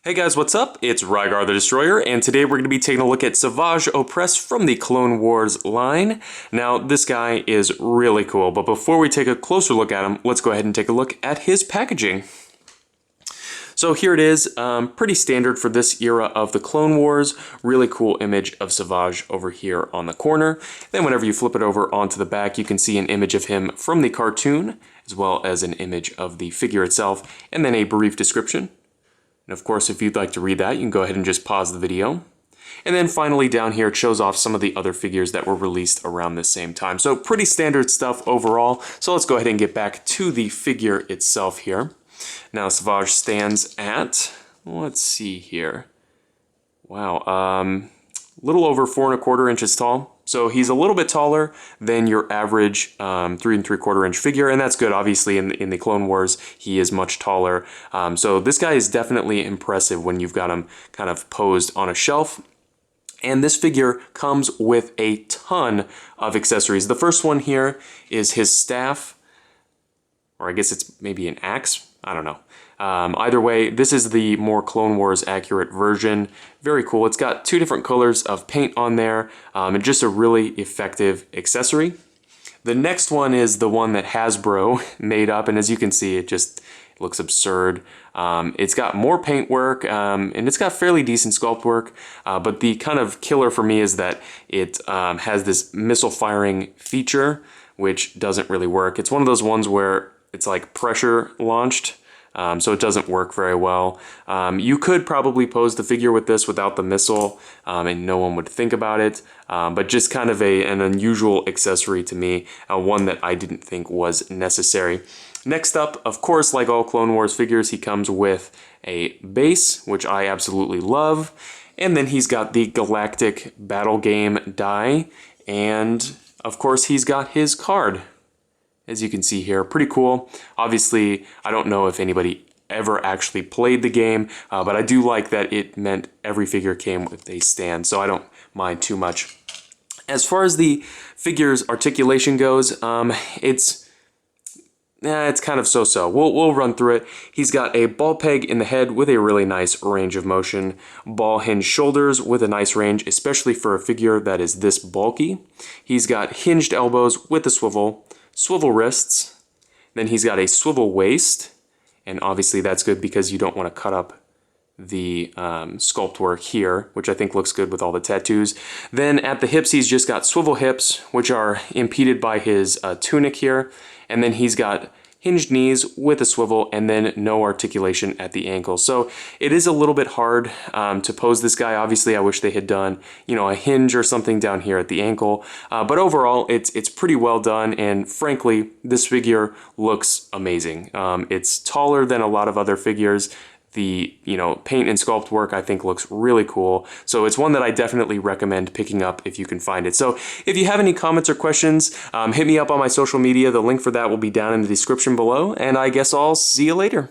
Hey guys, what's up? It's Rygar the Destroyer, and today we're going to be taking a look at Savage Opress from the Clone Wars line. Now, this guy is really cool, but before we take a closer look at him, let's go ahead and take a look at his packaging. So here it is, pretty standard for this era of the Clone Wars. Really cool image of Savage over here on the corner. Then whenever you flip it over onto the back, you can see an image of him from the cartoon, as well as an image of the figure itself, and then a brief description. And of course, if you'd like to read that, you can go ahead and just pause the video. And then finally down here, it shows off some of the other figures that were released around the same time. So pretty standard stuff overall. So let's go ahead and get back to the figure itself here. Now Savage stands at, let's see here. Wow, a little over 4 1/4 inches tall. So he's a little bit taller than your average 3 3/4 inch figure, and that's good. Obviously, in the Clone Wars, he is much taller. So this guy is definitely impressive when you've got him kind of posed on a shelf. And this figure comes with a ton of accessories. The first one here is his staff, or I guess it's maybe an axe. I don't know. Either way, this is the more Clone Wars accurate version. Very cool. It's got 2 different colors of paint on there, and just a really effective accessory. The next one is the one that Hasbro made up, and as you can see, it just looks absurd. It's got more paint work, and it's got fairly decent sculpt work, but the kind of killer for me is that it has this missile firing feature, which doesn't really work. It's one of those ones where it's like pressure launched, so it doesn't work very well. You could probably pose the figure with this without the missile, and no one would think about it, but just kind of an unusual accessory to me, one that I didn't think was necessary. Next up, of course, like all Clone Wars figures, he comes with a base, which I absolutely love, and then he's got the Galactic Battle Game die, and of course he's got his card. As you can see here, pretty cool. Obviously, I don't know if anybody ever actually played the game, but I do like that it meant every figure came with a stand, so I don't mind too much. As far as the figure's articulation goes, it's kind of so-so. We'll run through it. He's got a ball peg in the head with a really nice range of motion, ball hinge shoulders with a nice range, especially for a figure that is this bulky. He's got hinged elbows with a swivel wrists, then he's got a swivel waist, and obviously that's good because you don't want to cut up the sculpt work here, which I think looks good with all the tattoos. Then at the hips, he's just got swivel hips, which are impeded by his tunic here, and then he's got hinged knees with a swivel, and then no articulation at the ankle. So it is a little bit hard to pose this guy. Obviously, I wish they had done, a hinge or something down here at the ankle. But overall, it's pretty well done, and frankly, this figure looks amazing. It's taller than a lot of other figures. The paint and sculpt work I think looks really cool, so it's one that I definitely recommend picking up if you can find it. So if you have any comments or questions, hit me up on my social media. The link for that will be down in the description below, and I guess I'll see you later.